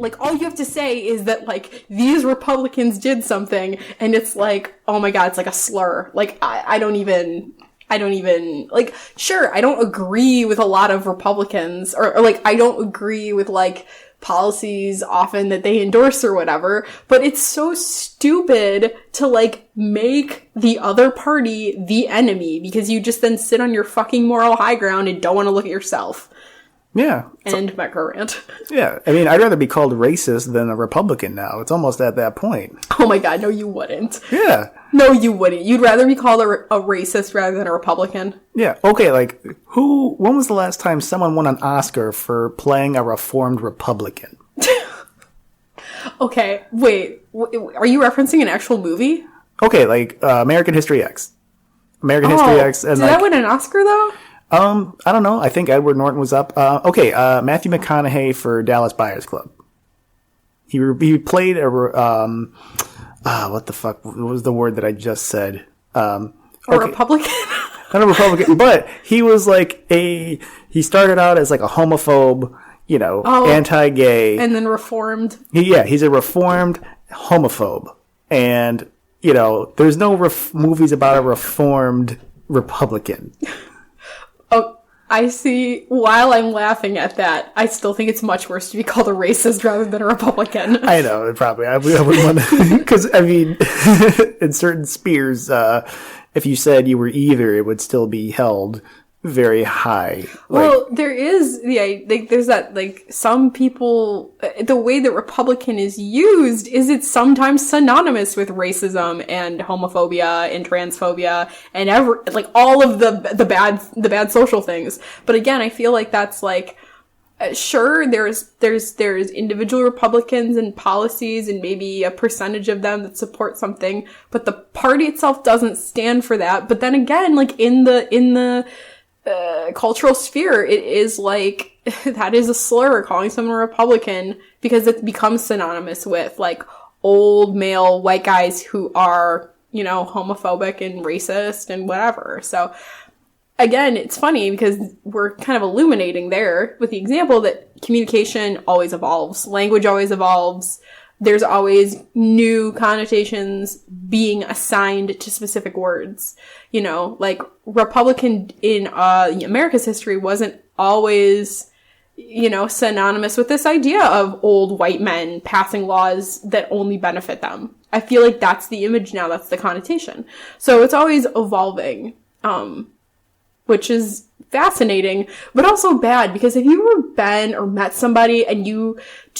like, all you have to say is that, like, these Republicans did something, and it's like, oh my god, it's like a slur. Like, I don't even, like, sure, I don't agree with a lot of Republicans, or like, I don't agree with, like, policies often that they endorse or whatever, but it's so stupid to, like, make the other party the enemy, because you just then sit on your fucking moral high ground and don't want to look at yourself. Yeah. And macro rant. Yeah. I mean, I'd rather be called racist than a Republican now. It's almost at that point. Oh my god, no you wouldn't. Yeah. No you wouldn't. You'd rather be called a racist rather than a Republican. Yeah. Okay, like, when was the last time someone won an Oscar for playing a reformed Republican? Okay, wait. Are you referencing an actual movie? Okay, like, American History X. History X. And did that win an Oscar, though? I don't know. I think Edward Norton was up. Matthew McConaughey for Dallas Buyers Club. He played what the fuck? What was the word that I just said? A Republican? Not a Republican, but he was like he started out as like a homophobe, anti-gay. And then reformed. He's a reformed homophobe. And, there's no movies about a reformed Republican. Oh, I see. While I'm laughing at that, I still think it's much worse to be called a racist rather than a Republican. I know, probably. I wouldn't want to, because, I mean, in certain spheres, if you said you were either, it would still be held very high. Well, there's that, like, some people, the way that Republican is used is it's sometimes synonymous with racism and homophobia and transphobia and all of the bad social things. But again, I feel like that's like, sure, there's individual Republicans and policies and maybe a percentage of them that support something, but the party itself doesn't stand for that. But then again, like, in the cultural sphere, it is like, that is a slur, calling someone a Republican, because it becomes synonymous with, like, old male white guys who are, homophobic and racist and whatever. So, again, it's funny because we're kind of illuminating there with the example that communication always evolves, language always evolves, there's always new connotations being assigned to specific words. Like, Republican in America's history wasn't always, synonymous with this idea of old white men passing laws that only benefit them. I feel like that's the image now, that's the connotation. So it's always evolving, which is fascinating, but also bad, because if you ever been or met somebody and you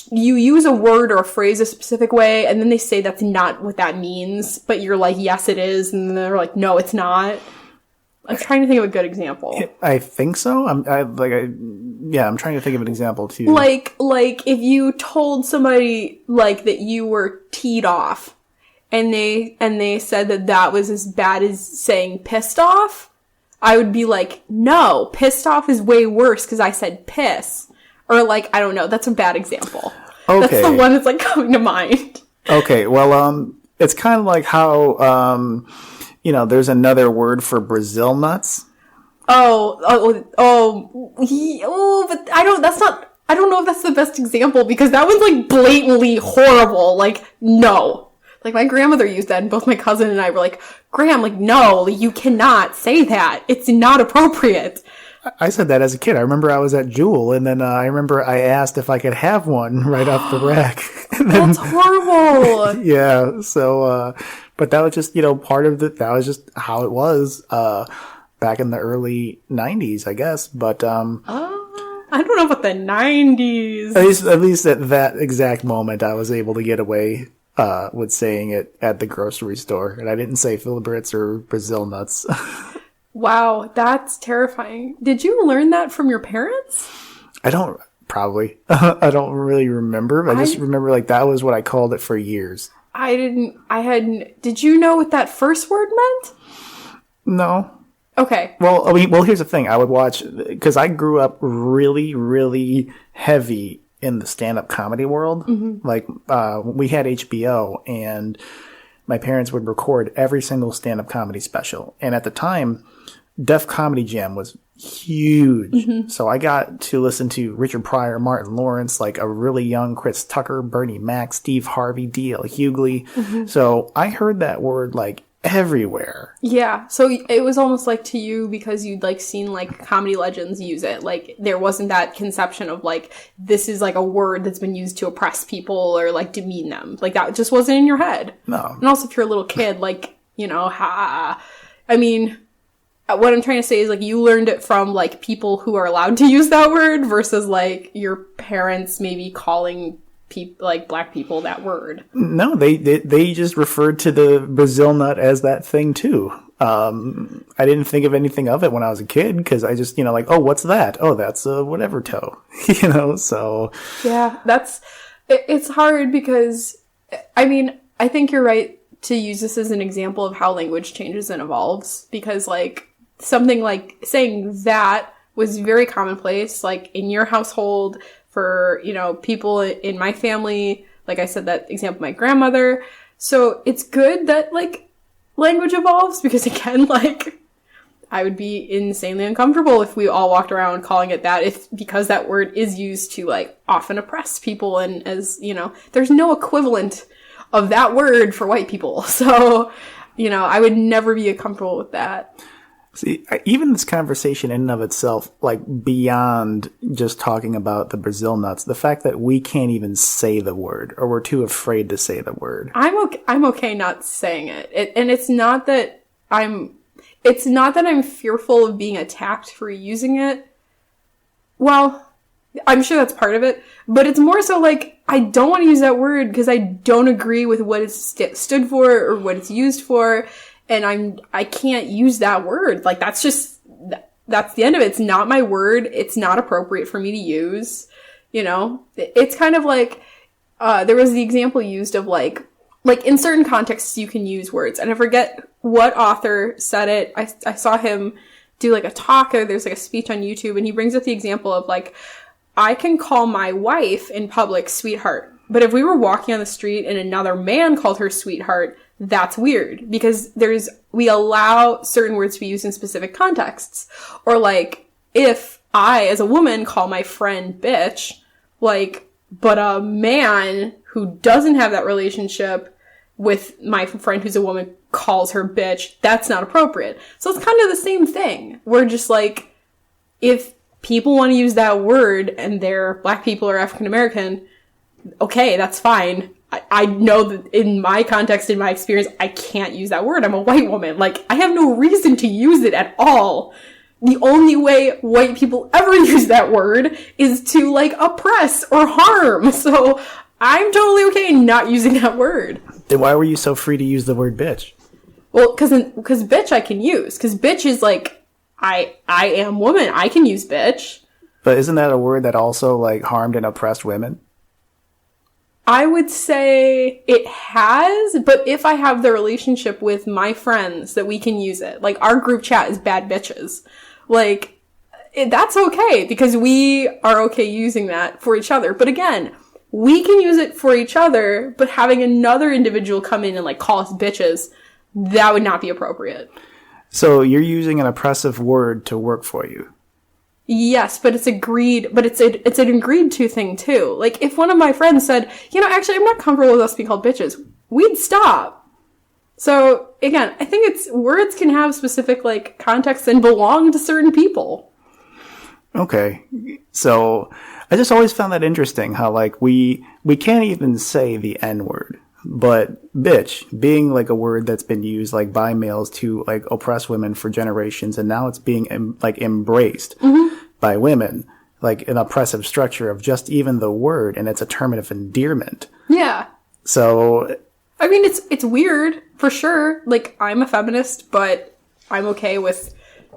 use a word or a phrase a specific way, and then they say that's not what that means, but you're like, yes, it is, and they're like, no, it's not. I'm trying to think of a good example. I think so. I'm trying to think of an example too. Like if you told somebody, like, that you were teed off, and they said that was as bad as saying pissed off, I would be like, no, pissed off is way worse because I said piss. Or, like, I don't know, that's a bad example. Okay. That's the one that's, like, coming to mind. Okay, well, it's kind of like how, there's another word for Brazil nuts. But I don't know if that's the best example, because that one's, like, blatantly horrible. Like, no. Like, my grandmother used that, and both my cousin and I were like, Graham, like, no, you cannot say that. It's not appropriate. I said that as a kid. I remember I was at Jewel, and then I remember I asked if I could have one right off the rack. That's horrible. Yeah, so, but that was just, part of that was just how it was, back in the early 90s, I guess, but, I don't know about the 90s. At least at that exact moment, I was able to get away with saying it at the grocery store, and I didn't say Philibrits or Brazil nuts. Wow, that's terrifying. Did you learn that from your parents? I don't really remember. I just remember, like, that was what I called it for years. Did you know what that first word meant? No. Okay. Well, here's the thing. I would watch, because I grew up really, really heavy in the stand-up comedy world. Mm-hmm. Like, we had HBO, and my parents would record every single stand-up comedy special. And at the time, Def Comedy Jam was huge. So I got to listen to Richard Pryor, Martin Lawrence, like a really young Chris Tucker, Bernie Mac, Steve Harvey, D.L. Hughley. So I heard that word like everywhere. Yeah, so it was almost like to you because you'd like seen like comedy legends use it. Like there wasn't that conception of like this is like a word that's been used to oppress people or like demean them. Like that just wasn't in your head. No. And also if you're a little kid, like, you know, I mean, what I'm trying to say is like you learned it from like people who are allowed to use that word versus like your parents maybe calling like black people that word. No, they just referred to the Brazil nut as that thing too. I didn't think of anything of it when I was a kid because I just, you know, like, oh, what's that? Oh, that's a whatever toe, you know, so. Yeah, it's hard because, I mean, I think you're right to use this as an example of how language changes and evolves because like something like saying that was very commonplace, like in your household, for, you know, people in my family, like I said, that example, my grandmother. So it's good that, like, language evolves because, again, like, I would be insanely uncomfortable if we all walked around calling it that because that word is used to, like, often oppress people and as, you know, there's no equivalent of that word for white people. So, you know, I would never be comfortable with that. See, even this conversation in and of itself, like beyond just talking about the Brazil nuts, the fact that we can't even say the word or we're too afraid to say the word. I'm okay not saying it. And it's not that I'm fearful of being attacked for using it. Well, I'm sure that's part of it, but it's more so like I don't want to use that word because I don't agree with what it's stood for or what it's used for. And I can't use that word. Like, that's the end of it. It's not my word. It's not appropriate for me to use. You know, it's kind of like, there was the example used of like in certain contexts you can use words. And I forget what author said it. I saw him do like a talk or there's like a speech on YouTube and he brings up the example of like, I can call my wife in public sweetheart. But if we were walking on the street and another man called her sweetheart, that's weird because we allow certain words to be used in specific contexts. Or like, if I, as a woman, call my friend bitch, like, but a man who doesn't have that relationship with my friend who's a woman calls her bitch, that's not appropriate. So it's kind of the same thing. We're just like, if people want to use that word and they're black people or African American, okay, that's fine. I know that in my context, in my experience, I can't use that word. I'm a white woman. Like, I have no reason to use it at all. The only way white people ever use that word is to, like, oppress or harm. So I'm totally okay not using that word. Then why were you so free to use the word bitch? Well, because bitch I can use. Because bitch is like, I am woman. I can use bitch. But isn't that a word that also, like, harmed and oppressed women? I would say it has, but if I have the relationship with my friends that we can use it, like our group chat is bad bitches, like that's okay because we are okay using that for each other. But again, we can use it for each other, but having another individual come in and like call us bitches, that would not be appropriate. So you're using an oppressive word to work for you. Yes, but it's agreed, but it's an agreed to thing too. Like, if one of my friends said, you know, actually, I'm not comfortable with us being called bitches, we'd stop. So, again, I think words can have specific, like, context and belong to certain people. Okay. So, I just always found that interesting how, like, we can't even say the N-word. But bitch, being like a word that's been used like by males to like oppress women for generations, and now it's being like embraced by women, like an oppressive structure of just even the word, and it's a term of endearment. Yeah. So, I mean, it's weird for sure. Like, I'm a feminist, but I'm okay with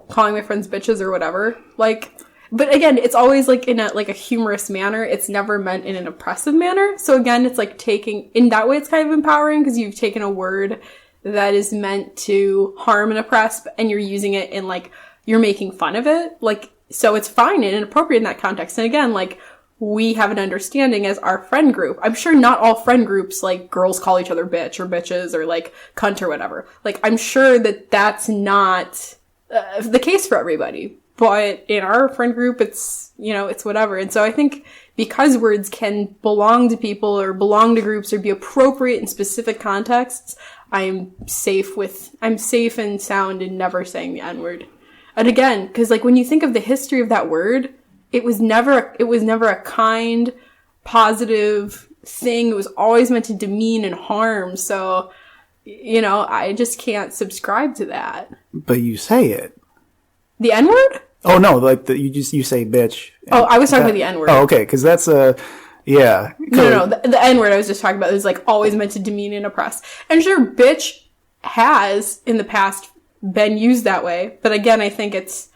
calling my friends bitches or whatever. Like. But again, it's always like in a humorous manner. It's never meant in an oppressive manner. So again, it's like in that way, it's kind of empowering because you've taken a word that is meant to harm and oppress and you're using it in like, you're making fun of it. Like, so it's fine and appropriate in that context. And again, like we have an understanding as our friend group. I'm sure not all friend groups, like girls call each other bitch or bitches or like cunt or whatever. Like, I'm sure that that's not the case for everybody. but in our friend group, it's, it's whatever. And so I think because words can belong to people or belong to groups or be appropriate in specific contexts, I'm safe and sound in never saying the N-word. And again, because like when you think of the history of that word, it was never a kind, positive thing. It was always meant to demean and harm. So, I just can't subscribe to that. But you say it. The N-word? Oh no, like you say bitch. Oh, I was talking about the N-word. Oh, okay, because that's yeah. No, the N-word I was just talking about is like always meant to demean and oppress. And sure, bitch has in the past been used that way, but again, I think it's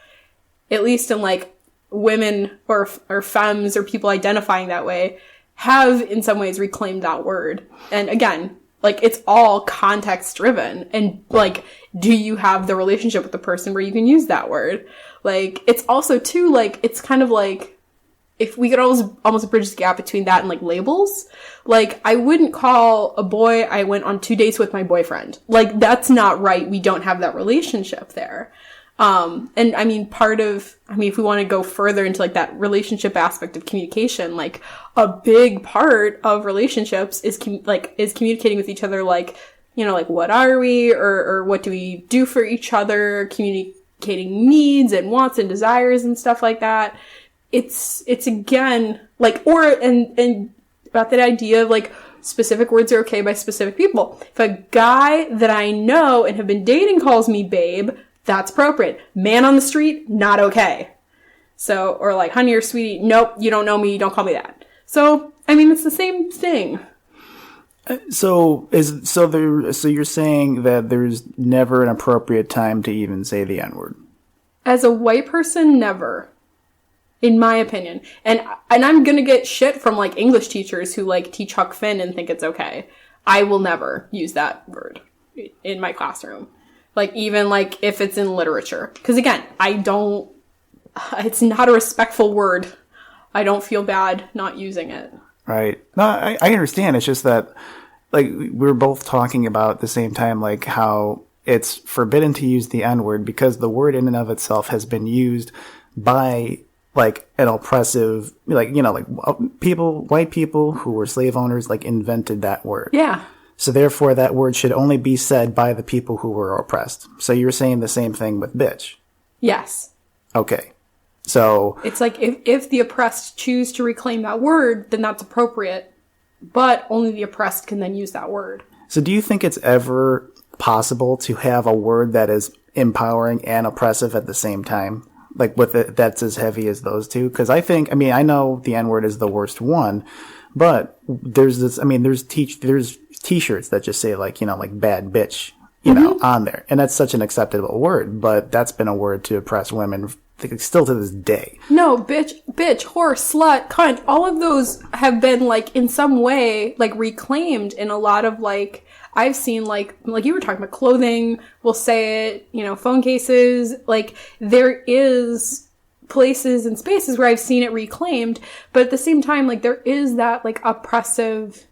at least in like women or femmes or people identifying that way have in some ways reclaimed that word. And again, like it's all context driven. And like, do you have the relationship with the person where you can use that word? Like, it's also too like, it's kind of like, if we could almost bridge the gap between that and like labels, like I wouldn't call a boy I went on 2 dates with my boyfriend. Like that's not right. We don't have that relationship there. And I mean, if we want to go further into like that relationship aspect of communication, like a big part of relationships is communicating with each other, like, like what are we or what do we do for each other, communicating needs and wants and desires and stuff like that. It's again, like, and about that idea of like specific words are okay by specific people. If a guy that I know and have been dating calls me babe, that's appropriate. Man on the street, not okay. So, or like honey or sweetie, nope, you don't know me, don't call me that. So, I mean, it's the same thing. So you're saying that there's never an appropriate time to even say the N-word? As a white person, never. In my opinion. And I'm gonna get shit from like English teachers who like teach Huck Finn and think it's okay. I will never use that word in my classroom. Like even like if it's in literature. Because again, it's not a respectful word. I don't feel bad not using it. Right. No, I understand. It's just that like we're both talking about at the same time like how it's forbidden to use the N-word because the word in and of itself has been used by like an oppressive, like, like white people who were slave owners, like invented that word. Yeah. So therefore that word should only be said by the people who were oppressed. So you're saying the same thing with bitch. Yes. Okay. So it's like if the oppressed choose to reclaim that word, then that's appropriate, but only the oppressed can then use that word. So do you think it's ever possible to have a word that is empowering and oppressive at the same time? Like with it, that's as heavy as those two? Because I know the N-word is the worst one, but there's t-shirts that just say like, like bad bitch, on there. And that's such an acceptable word, but that's been a word to oppress women still to this day. No, bitch, whore, slut, cunt, all of those have been like in some way like reclaimed in a lot of like, I've seen like you were talking about clothing, we'll say it, phone cases, like there is places and spaces where I've seen it reclaimed, but at the same time, like there is that like oppressive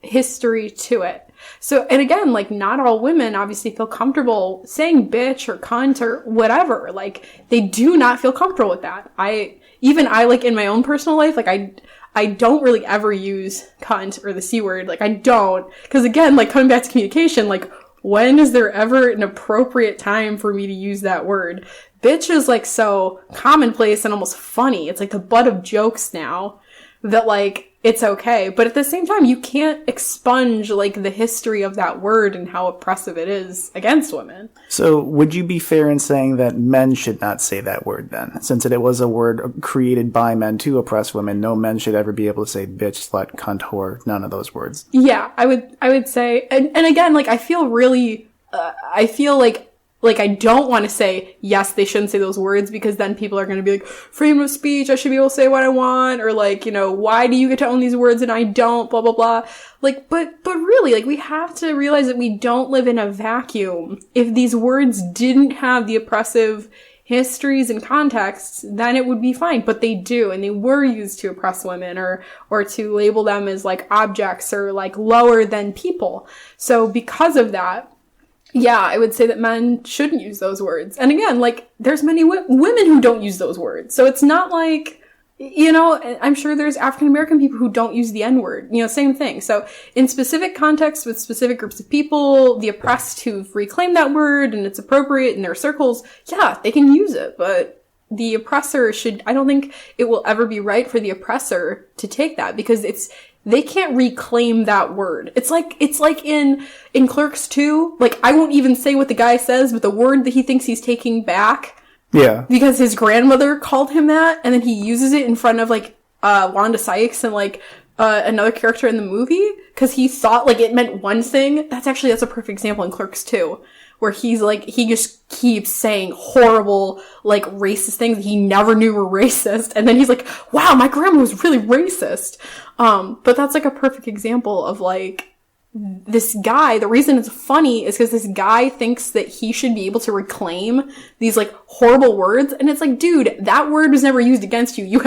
history to it. So, and again, like not all women obviously feel comfortable saying bitch or cunt or whatever. Like they do not feel comfortable with that. I like in my own personal life, like I don't really ever use cunt or the C word. Like I don't, because again, like coming back to communication, like when is there ever an appropriate time for me to use that word? Bitch is like so commonplace and almost funny. It's like the butt of jokes now that like it's okay. But at the same time, you can't expunge like the history of that word and how oppressive it is against women. So would you be fair in saying that men should not say that word then? Since it was a word created by men to oppress women, no men should ever be able to say bitch, slut, cunt, whore, none of those words. Yeah, I would say, and again, like I feel really, I feel like I don't want to say, yes, they shouldn't say those words because then people are going to be like, freedom of speech, I should be able to say what I want. Or like, why do you get to own these words and I don't, blah, blah, blah. Like, but really, like we have to realize that we don't live in a vacuum. If these words didn't have the oppressive histories and contexts, then it would be fine. But they do, and they were used to oppress women or to label them as like objects or like lower than people. So because of that, Yeah, I would say that men shouldn't use those words. And again, like, there's many women who don't use those words. So it's not like, you know, I'm sure there's African American people who don't use the N-word. You know, same thing. So in specific contexts with specific groups of people, the oppressed who've reclaimed that word and it's appropriate in their circles, yeah, they can use it. But the oppressor I don't think it will ever be right for the oppressor to take that, because they can't reclaim that word. It's like in Clerks 2, like, I won't even say what the guy says, but the word that he thinks he's taking back. Yeah. Because his grandmother called him that, and then he uses it in front of, like, Wanda Sykes and, like, another character in the movie, because he thought, like, it meant one thing. That's a perfect example in Clerks 2, where he's, like, he just keeps saying horrible, like, racist things that he never knew were racist, and then he's like, wow, my grandma was really racist. But that's, like, a perfect example of, like, this guy, the reason it's funny is because this guy thinks that he should be able to reclaim these, like, horrible words. And it's like, dude, that word was never used against you.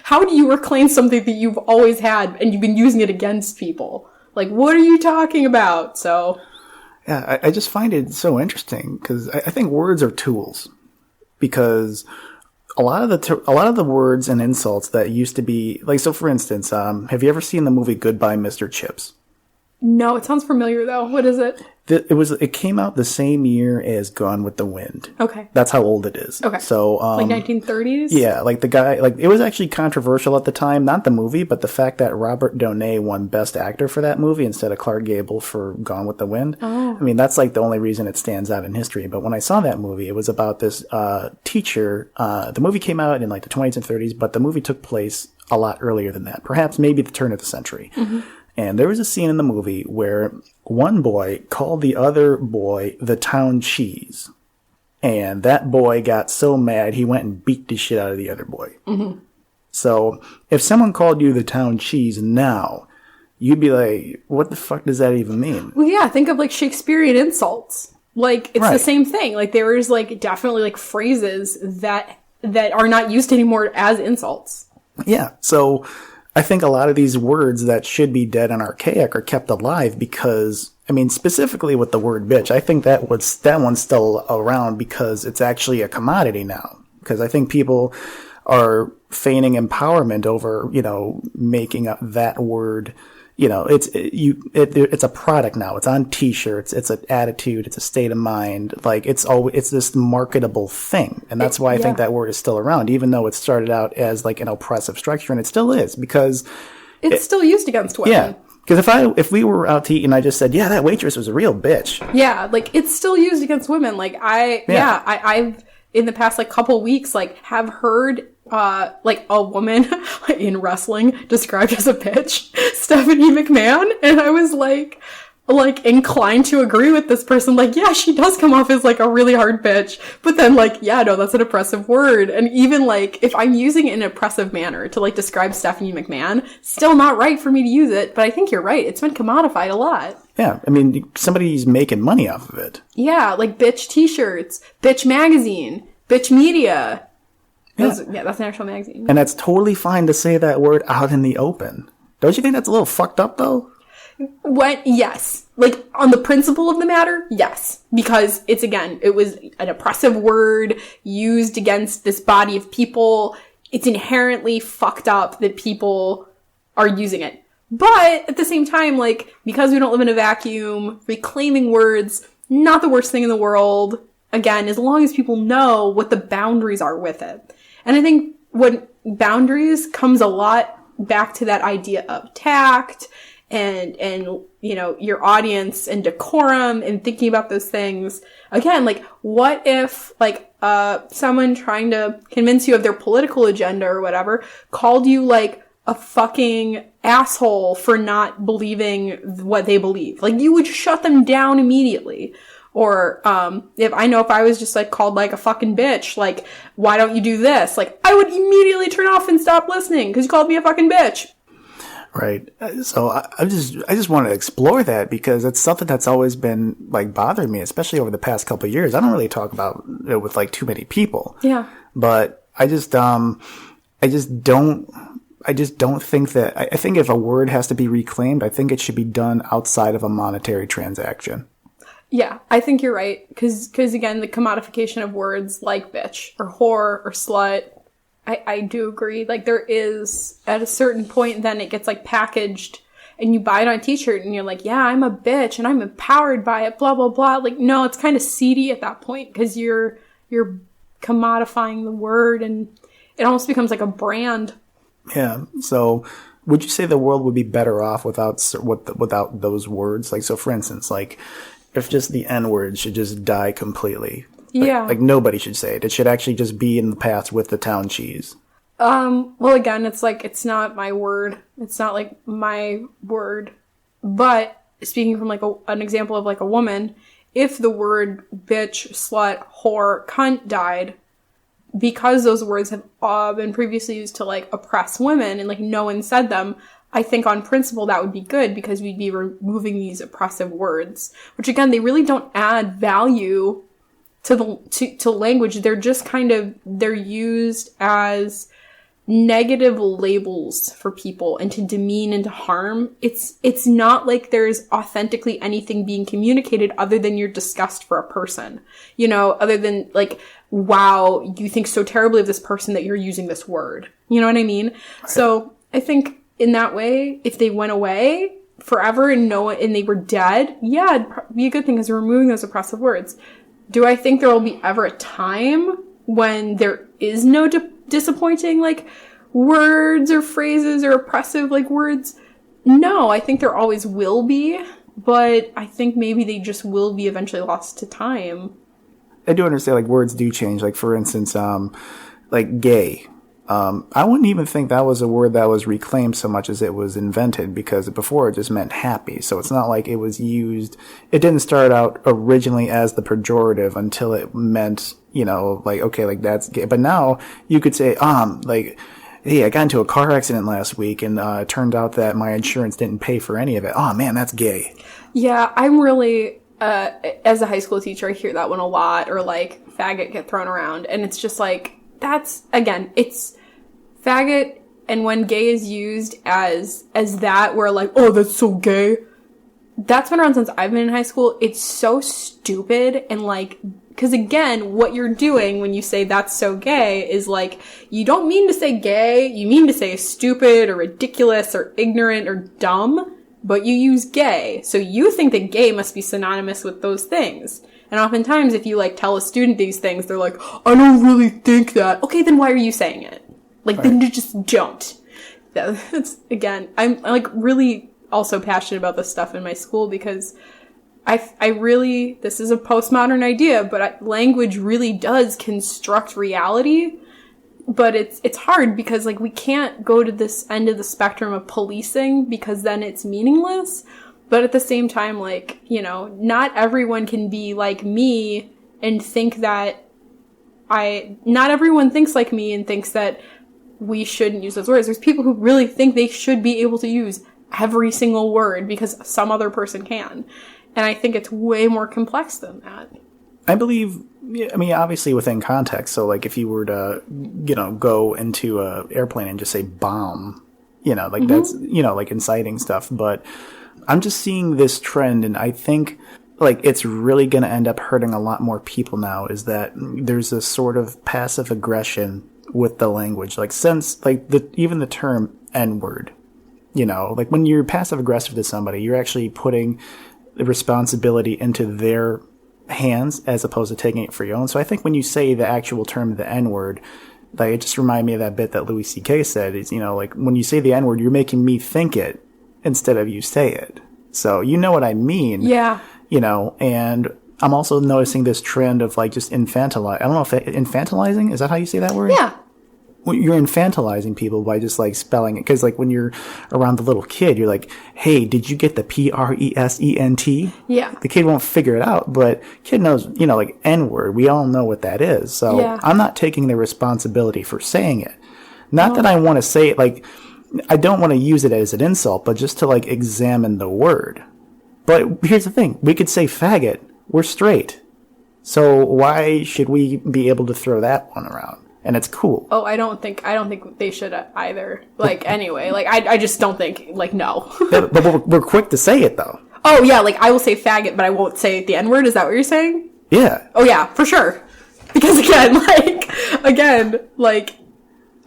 How do you reclaim something that you've always had and you've been using it against people? Like, what are you talking about? So. Yeah, I just find it so interesting because I think words are tools, because a lot of the words and insults that used to be, like, so for instance, have you ever seen the movie Goodbye, Mr. Chips? No, it sounds familiar though. What is it? It came out the same year as Gone with the Wind. Okay. That's how old it is. Okay. So, like 1930s? Yeah, like the guy, like, it was actually controversial at the time, not the movie, but the fact that Robert Downey won Best Actor for that movie instead of Clark Gable for Gone with the Wind. Oh. I mean, that's like the only reason it stands out in history. But when I saw that movie, it was about this teacher. The movie came out in like the 20s and 30s, but the movie took place a lot earlier than that, perhaps maybe the turn of the century. Mm-hmm. And there was a scene in the movie where one boy called the other boy the town cheese. And that boy got so mad, he went and beat the shit out of the other boy. Mm-hmm. So if someone called you the town cheese now, you'd be like, what the fuck does that even mean? Well, yeah, think of, like, Shakespearean insults. Like, it's the same thing. Like, there is, like, definitely, like, phrases that are not used anymore as insults. Yeah, so I think a lot of these words that should be dead and archaic are kept alive because, I mean, specifically with the word bitch, I think that one's still around because it's actually a commodity now. Because I think people are feigning empowerment over, you know, making up that word. You know, it's a product now. It's on T-shirts. It's an attitude. It's a state of mind. Like, it's this marketable thing, and that's why I think that word is still around, even though it started out as like an oppressive structure, and it still is because it's still used against women. Yeah, because if we were out to eat and I just said, yeah, that waitress was a real bitch. Yeah, like, it's still used against women. Like, I've in the past, like, couple weeks, like, have heard like, a woman in wrestling described as a bitch, Stephanie McMahon, and I was like inclined to agree with this person. Like, yeah, she does come off as, like, a really hard bitch, but then, like, yeah, no, that's an oppressive word. And even, like, if I'm using it in an oppressive manner to, like, describe Stephanie McMahon, still not right for me to use it, but I think you're right. It's been commodified a lot. Yeah, I mean, somebody's making money off of it. Yeah, like bitch t-shirts, bitch magazine, bitch media. That's an actual magazine. And that's totally fine to say that word out in the open. Don't you think that's a little fucked up, though? Yes. Like, on the principle of the matter, yes. Because it was an oppressive word used against this body of people. It's inherently fucked up that people are using it. But at the same time, like, because we don't live in a vacuum, reclaiming words, not the worst thing in the world. Again, as long as people know what the boundaries are with it. And I think when boundaries comes a lot back to that idea of tact and you know, your audience and decorum and thinking about those things. Again, like, what if, like, someone trying to convince you of their political agenda or whatever called you, like, a fucking asshole for not believing what they believe? Like, you would shut them down immediately. Or, if I was just, like, called, like, a fucking bitch, like, why don't you do this? Like, I would immediately turn off and stop listening because you called me a fucking bitch. Right. So I just want to explore that because it's something that's always been, like, bothering me, especially over the past couple of years. I don't really talk about it with, like, too many people. Yeah. But I just don't think that, I think if a word has to be reclaimed, I think it should be done outside of a monetary transaction. Yeah, I think you're right. Because again, the commodification of words like bitch or whore or slut, I do agree. Like, there is, at a certain point, then it gets, like, packaged, and you buy it on a t-shirt, and you're like, yeah, I'm a bitch, and I'm empowered by it, blah, blah, blah. Like, no, it's kind of seedy at that point, because you're commodifying the word, and it almost becomes like a brand. Yeah, so would you say the world would be better off without those words? Like, so for instance, like, if just the N-word should just die completely. Like nobody should say it. It should actually just be in the past with the town cheese. Well, again, it's like, it's not my word. It's not like my word. But speaking from like an example of like a woman, if the word bitch, slut, whore, cunt died, because those words have been previously used to like oppress women and like no one said them, I think on principle that would be good because we'd be removing these oppressive words, which again, they really don't add value to language. They're just they're used as negative labels for people and to demean and to harm. It's not like there's authentically anything being communicated other than your disgust for a person, other than like, wow, you think so terribly of this person that you're using this word. You know what I mean? Right. So I think in that way, if they went away forever and they were dead, yeah, it'd be a good thing because we're removing those oppressive words. Do I think there will be ever a time when there is no disappointing, like, words or phrases or oppressive, like, words? No, I think there always will be, but I think maybe they just will be eventually lost to time. I do understand, like, words do change. Like, for instance, like, gay. I wouldn't even think that was a word that was reclaimed so much as it was invented, because before it just meant happy. So it's not like it was used. It didn't start out originally as the pejorative until it meant, like, okay, like that's gay. But now you could say, like, hey, I got into a car accident last week and it turned out that my insurance didn't pay for any of it. Oh man, that's gay. Yeah, I'm really, as a high school teacher, I hear that one a lot, or like faggot get thrown around. And it's just like, that's, again, it's faggot, and when gay is used as that, where like, oh, that's so gay. That's been around since I've been in high school. It's so stupid, and like, because again, what you're doing when you say that's so gay is like, you don't mean to say gay, you mean to say stupid or ridiculous or ignorant or dumb, but you use gay. So you think that gay must be synonymous with those things. And oftentimes, if you, like, tell a student these things, they're like, I don't really think that. Okay, then why are you saying it? Like, then you just don't. That's, again, I'm, like, really also passionate about this stuff in my school because I really, this is a postmodern idea, but language really does construct reality. But it's hard because, like, we can't go to this end of the spectrum of policing because then it's meaningless. But at the same time, like, not everyone can be like me and think that not everyone thinks like me and thinks that we shouldn't use those words. There's people who really think they should be able to use every single word because some other person can. And I think it's way more complex than that. I believe, I mean, obviously within context. So, like, if you were to, go into an airplane and just say bomb, like that's, like inciting stuff. But I'm just seeing this trend, and I think, like, it's really going to end up hurting a lot more people now, is that there's this sort of passive aggression with the language. Like, since, like, even the term N-word, like, when you're passive aggressive to somebody, you're actually putting the responsibility into their hands as opposed to taking it for your own. So I think when you say the actual term, the N-word, like, it just reminded me of that bit that Louis C.K. said, is, like, when you say the N-word, you're making me think it instead of you say it. So you know what I mean. Yeah. And I'm also noticing this trend of, like, just infantilize. I don't know if infantilizing, is that how you say that word? Yeah. Well, you're infantilizing people by just, like, spelling it. Because, like, when you're around the little kid, you're like, hey, did you get the present? Yeah. The kid won't figure it out, but kid knows, like, N-word. We all know what that is. So yeah. I'm not taking the responsibility for saying it. Not that I want to say it, like, I don't want to use it as an insult, but just to, like, examine the word. But here's the thing. We could say faggot. We're straight. So why should we be able to throw that one around? And it's cool. Oh, I don't think they should either. Like, anyway, like, I just don't think, like, no. But we're quick to say it, though. Oh, yeah, like, I will say faggot, but I won't say the N-word. Is that what you're saying? Yeah. Oh, yeah, for sure. Because, again,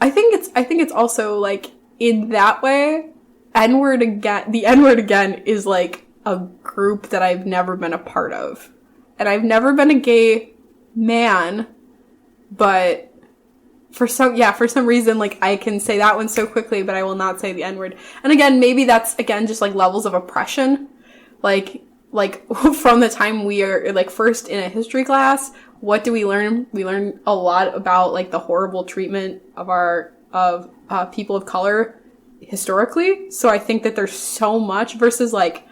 I think it's also, like, in that way, the N-word again is, like, a group that I've never been a part of. And I've never been a gay man, but for some reason, like, I can say that one so quickly, but I will not say the N-word. And again, maybe that's, again, just, like, levels of oppression. Like, from the time we are, like, first in a history class, what do we learn? We learn a lot about, like, the horrible treatment of people of color historically. So I think that there's so much versus, like,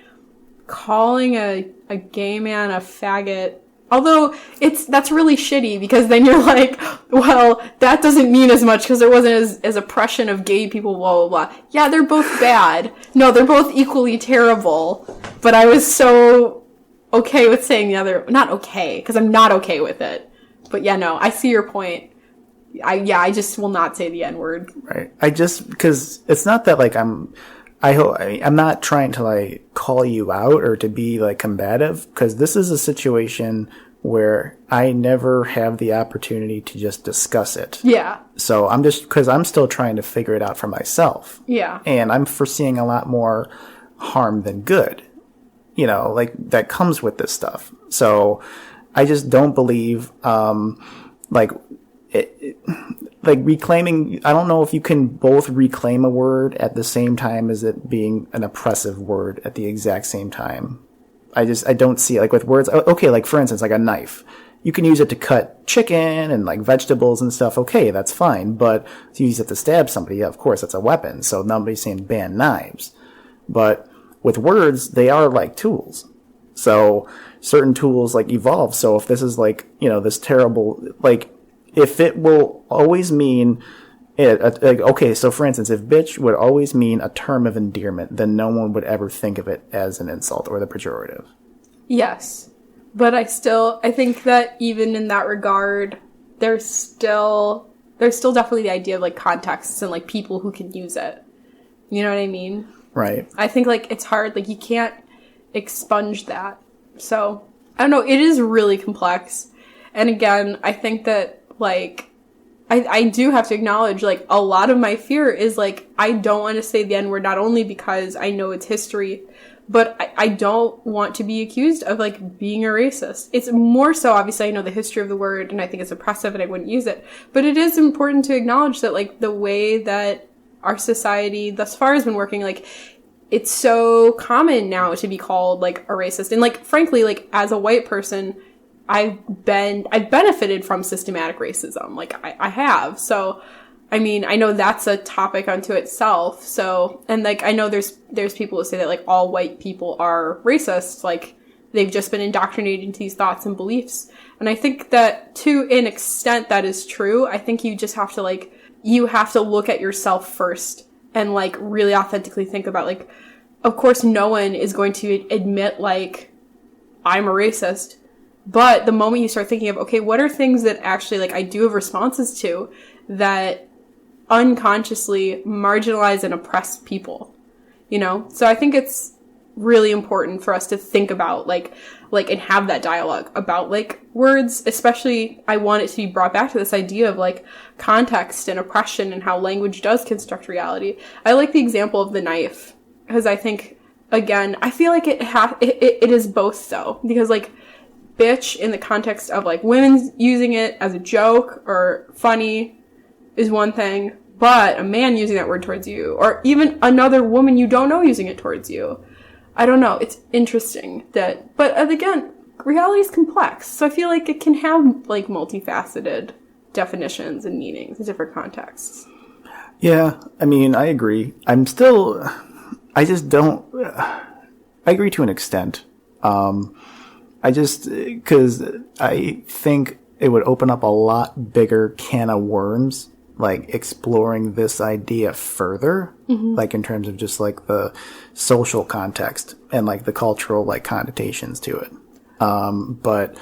calling a gay man a faggot. Although that's really shitty because then you're like, well, that doesn't mean as much because there wasn't as oppression of gay people, blah, blah, blah. Yeah, they're both bad. No, they're both equally terrible. But I was so okay with saying the other, not okay, because I'm not okay with it. But yeah, no, I see your point. I just will not say the N-word. Right. Because it's not that, like, I'm not trying to, like, call you out or to be, like, combative, because this is a situation where I never have the opportunity to just discuss it. Yeah. So because I'm still trying to figure it out for myself. Yeah. And I'm foreseeing a lot more harm than good, like, that comes with this stuff. So I just don't believe, like reclaiming, I don't know if you can both reclaim a word at the same time as it being an oppressive word at the exact same time. I don't see it. Like with words, okay, like for instance, like a knife. You can use it to cut chicken and like vegetables and stuff. Okay, that's fine. But to use it to stab somebody, yeah, of course, that's a weapon. So nobody's saying ban knives. But with words, they are like tools. So certain tools like evolve. So if this is like, this terrible, like, if it will always mean it, okay, so for instance, if bitch would always mean a term of endearment, then no one would ever think of it as an insult or the pejorative. Yes. But I think that even in that regard, there's still definitely the idea of, like, contexts and, like, people who can use it. You know what I mean? Right. I think, like, it's hard. Like, you can't expunge that. So, I don't know. It is really complex. And again, I think that, like, I do have to acknowledge, like, a lot of my fear is, like, I don't want to say the N-word, not only because I know its history, but I don't want to be accused of, like, being a racist. It's more so, obviously, I know the history of the word, and I think it's oppressive, and I wouldn't use it. But it is important to acknowledge that, like, the way that our society thus far has been working, like, it's so common now to be called, like, a racist. And, like, frankly, like, as a white person, I've benefited from systematic racism. Like, I have. So, I mean, I know that's a topic unto itself. So, and, like, I know there's people who say that, like, all white people are racist. Like, they've just been indoctrinated into these thoughts and beliefs. And I think that, to an extent, that is true. I think you just have to, like, you have to look at yourself first and, like, really authentically think about, like, of course, no one is going to admit, like, I'm a racist. But the moment you start thinking of, okay, what are things that actually, like, I do have responses to that unconsciously marginalize and oppress people, So I think it's really important for us to think about, like, and have that dialogue about, like, words, especially I want it to be brought back to this idea of, like, context and oppression and how language does construct reality. I like the example of the knife because I think, again, I feel like it is both though, because, like, bitch in the context of, like, women using it as a joke or funny is one thing, but a man using that word towards you, or even another woman you don't know using it towards you, I don't know. It's interesting but again, reality is complex, so I feel like it can have, like, multifaceted definitions and meanings in different contexts. Yeah, I mean, I agree. I agree to an extent. Because I think it would open up a lot bigger can of worms, like, exploring this idea further, like, in terms of just, like, the social context and, like, the cultural, like, connotations to it. But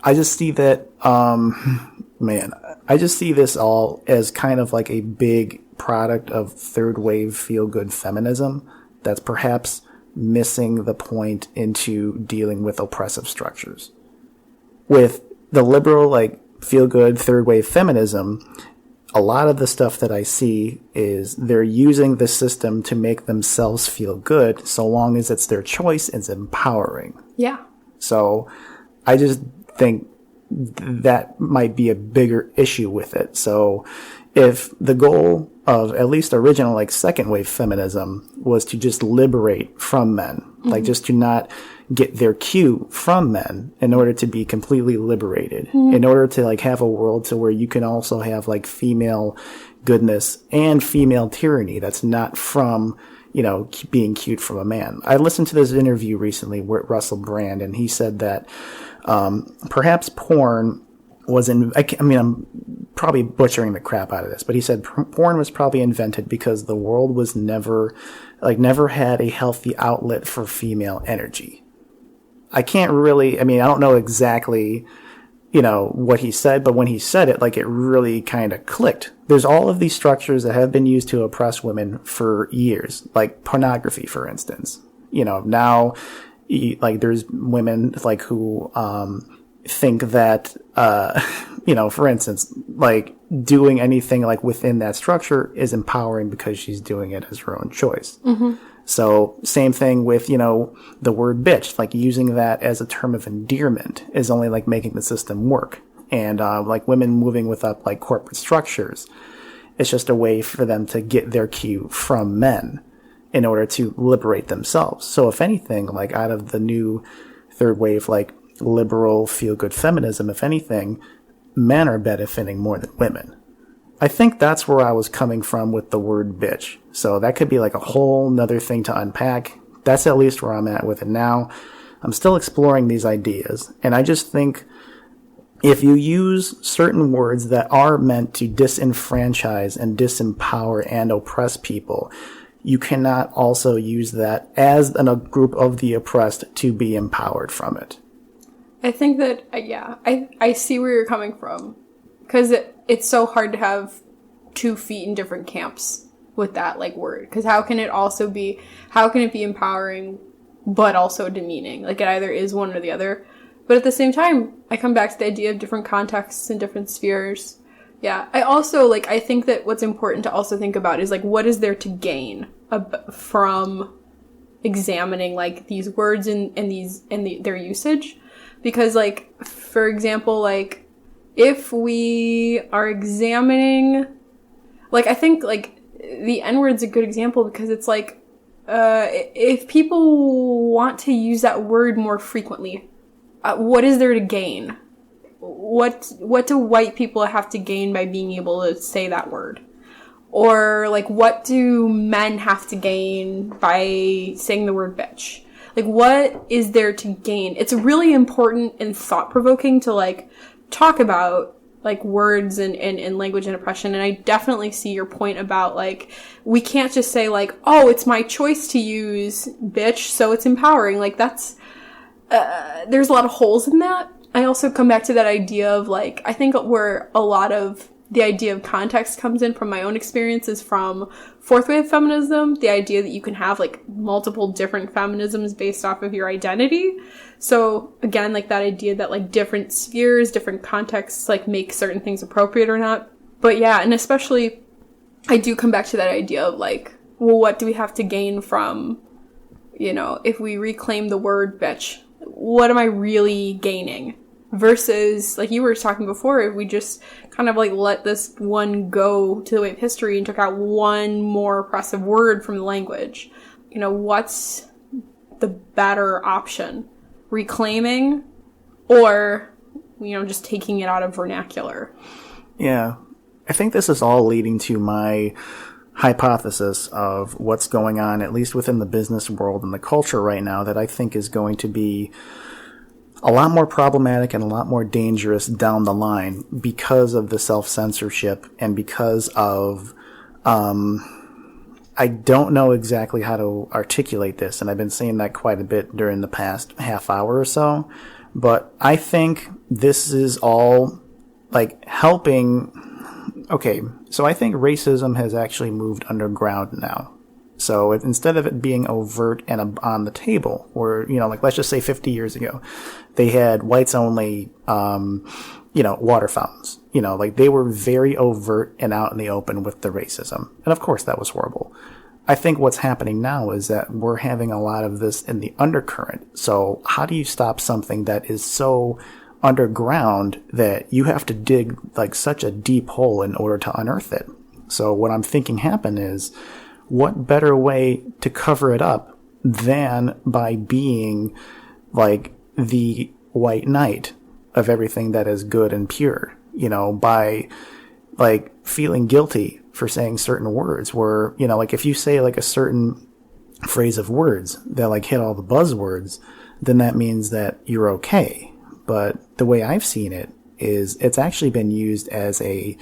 I just see that, I just see this all as kind of like a big product of third wave feel-good feminism that's perhaps missing the point into dealing with oppressive structures. With the liberal, like, feel-good, third-wave feminism, a lot of the stuff that I see is they're using the system to make themselves feel good, so long as it's their choice, it's empowering. Yeah. So I just think that might be a bigger issue with it. So if the goal of at least original, like, second wave feminism was to just liberate from men, like, just to not get their cue from men in order to be completely liberated, in order to, like, have a world to where you can also have, like, female goodness and female tyranny that's not from, you know, being cued from a man. I listened to this interview recently with Russell Brand, and he said that perhaps porn was I mean, I'm probably butchering the crap out of this, but he said porn was probably invented because the world was never had a healthy outlet for female energy. I can't really, I mean, I don't know exactly, you know, what he said, but when he said it, like, it really kind of clicked. There's all of these structures that have been used to oppress women for years, like pornography, for instance. You know, now, like, there's women, like, who think that, you know, for instance, like, doing anything, like, within that structure is empowering because she's doing it as her own choice. Mm-hmm. So same thing with, you know, the word bitch, like, using that as a term of endearment is only, like, making the system work. And, like, women moving with up, like, corporate structures, it's just a way for them to get their cue from men in order to liberate themselves. So if anything, like, out of the new third wave, like, liberal feel-good feminism, if anything, men are benefiting more than women. I think that's where I was coming from with the word bitch. So that could be, like, a whole nother thing to unpack. That's at least where I'm at with it now. I'm still exploring these ideas. And I just think if you use certain words that are meant to disenfranchise and disempower and oppress people, you cannot also use that as a group of the oppressed to be empowered from it. I think that, yeah, I see where you're coming from. Because it's so hard to have 2 feet in different camps with that, like, word. Because how can it be empowering, but also demeaning? Like, it either is one or the other. But at the same time, I come back to the idea of different contexts and different spheres. Yeah, I also, like, I think that what's important to also think about is, like, what is there to gain from examining, like, these words and their usage? Because, like, for example, like, if we are examining, like, I think, like, the N-word's a good example because it's like, if people want to use that word more frequently, what is there to gain? What do white people have to gain by being able to say that word? Or, like, what do men have to gain by saying the word bitch? Like, what is there to gain? It's really important and thought-provoking to, like, talk about, like, words and language and oppression. And I definitely see your point about, like, we can't just say, like, oh, it's my choice to use bitch, so it's empowering. Like, that's, there's a lot of holes in that. I also come back to that idea of, like, I think where a lot of the idea of context comes in from my own experiences from fourth wave feminism, the idea that you can have, like, multiple different feminisms based off of your identity. So again, like, that idea that, like, different spheres, different contexts, like, make certain things appropriate or not. But yeah, and especially I do come back to that idea of, like, well, what do we have to gain from, you know, if we reclaim the word bitch, what am I really gaining? Versus, like you were talking before, if we just kind of, like, let this one go to the way of history and took out one more oppressive word from the language, you know, what's the better option? Reclaiming or, you know, just taking it out of vernacular? Yeah. I think this is all leading to my hypothesis of what's going on, at least within the business world and the culture right now, that I think is going to be a lot more problematic and a lot more dangerous down the line because of the self-censorship and because of, I don't know exactly how to articulate this, and I've been saying that quite a bit during the past half hour or so, but I think this is all, like, helping. Okay, so I think racism has actually moved underground now. So instead of it being overt and on the table, where, you know, like let's just say 50 years ago, they had whites only, you know, water fountains. You know, like they were very overt and out in the open with the racism. And of course that was horrible. I think what's happening now is that we're having a lot of this in the undercurrent. So how do you stop something that is so underground that you have to dig like such a deep hole in order to unearth it? So what I'm thinking happen is, what better way to cover it up than by being like the white knight of everything that is good and pure, you know, by like feeling guilty for saying certain words where, you know, like if you say like a certain phrase of words that like hit all the buzzwords, then that means that you're okay. But the way I've seen it is it's actually been used as a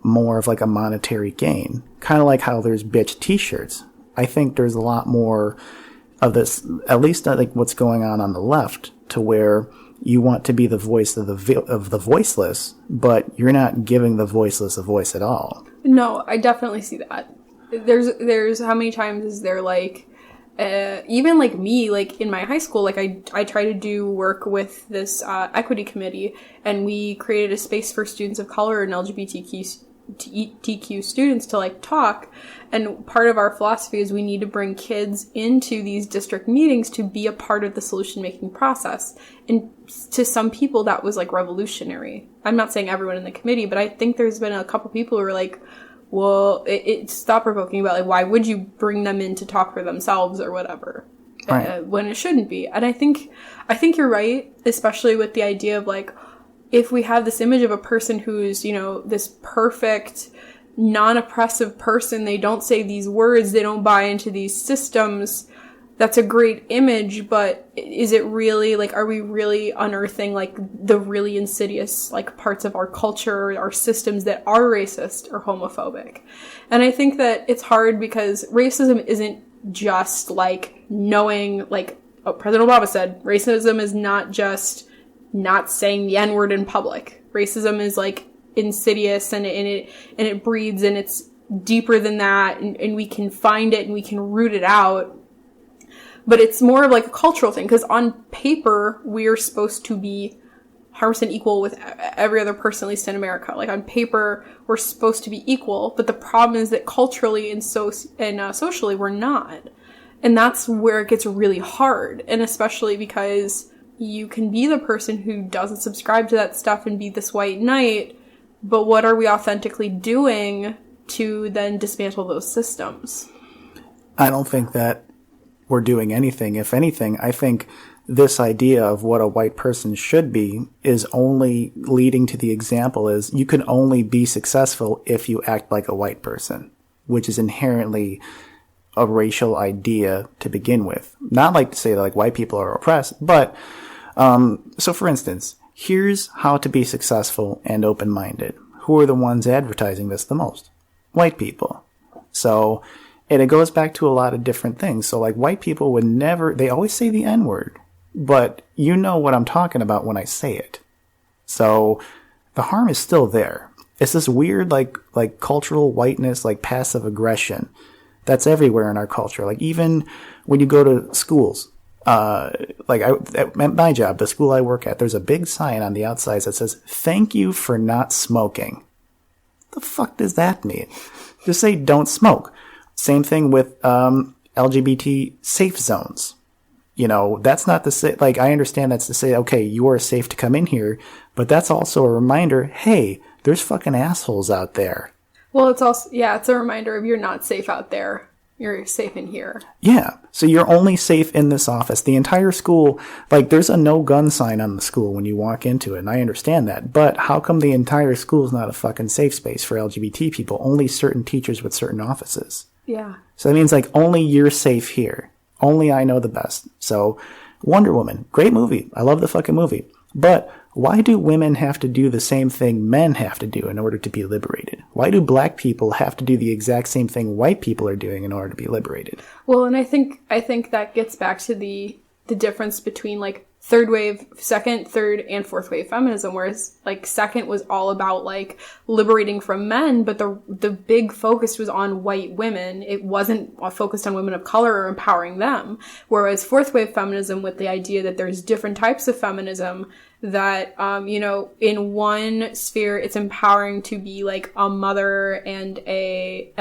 more of like a monetary gain, kind of like how there's bitch t-shirts. I think there's a lot more of this, at least like what's going on the left, to where you want to be the voice of the voiceless, but you're not giving the voiceless a voice at all. No, I definitely see that. There's how many times is there like, even like me, like in my high school, like I try to do work with this equity committee, and we created a space for students of color and LGBTQ students to like talk. And part of our philosophy is we need to bring kids into these district meetings to be a part of the solution making process. And to some people that was like revolutionary. I'm not saying everyone in the committee, but I think there's been a couple people who are like, well, it's thought provoking about like, why would you bring them in to talk for themselves or whatever, right, when it shouldn't be. And I think you're right, especially with the idea of like, if we have this image of a person who's, you know, this perfect, non-oppressive person, they don't say these words, they don't buy into these systems, that's a great image, but is it really, like, are we really unearthing, like, the really insidious, like, parts of our culture, our systems that are racist or homophobic? And I think that it's hard because racism isn't just, like, knowing, like, President Obama said, racism is not just not saying the N-word in public. Racism is, like, insidious and it breeds and it's deeper than that, and we can find it and we can root it out. But it's more of like a cultural thing, because on paper, we're supposed to be 100% equal with every other person, at least in America. Like on paper, we're supposed to be equal, but the problem is that culturally and socially, we're not. And that's where it gets really hard. And especially because you can be the person who doesn't subscribe to that stuff and be this white knight, but what are we authentically doing to then dismantle those systems? I don't think that we're doing anything. If anything, I think this idea of what a white person should be is only leading to the example is you can only be successful if you act like a white person, which is inherently a racial idea to begin with. Not like to say that like white people are oppressed, but so for instance, here's how to be successful and open-minded. Who are the ones advertising this the most? White people. So, and it goes back to a lot of different things. So like white people would never, they always say the N-word, but you know what I'm talking about when I say it. So the harm is still there. It's this weird like cultural whiteness, like passive aggression that's everywhere in our culture. Like even when you go to schools, at my job, the school I work at, there's a big sign on the outside that says, "Thank you for not smoking." The fuck does that mean? Just say don't smoke. Same thing with LGBT safe zones. You know, that's not to say, like, I understand that's to say, okay, you are safe to come in here, but that's also a reminder, hey, there's fucking assholes out there. Well, it's also, yeah, it's a reminder of you're not safe out there. You're safe in here. Yeah. So you're only safe in this office. The entire school, like, there's a no gun sign on the school when you walk into it, and I understand that. But how come the entire school is not a fucking safe space for LGBT people? Only certain teachers with certain offices. Yeah. So that means, like, only you're safe here. Only I know the best. So, Wonder Woman, great movie. I love the fucking movie. But why do women have to do the same thing men have to do in order to be liberated? Why do black people have to do the exact same thing white people are doing in order to be liberated? Well, and I think that gets back to the difference between, like, second, third, and fourth wave feminism, whereas like second was all about like liberating from men, but the big focus was on white women. It wasn't focused on women of color or empowering them. Whereas fourth wave feminism, with the idea that there's different types of feminism, that, in one sphere, it's empowering to be like a mother and a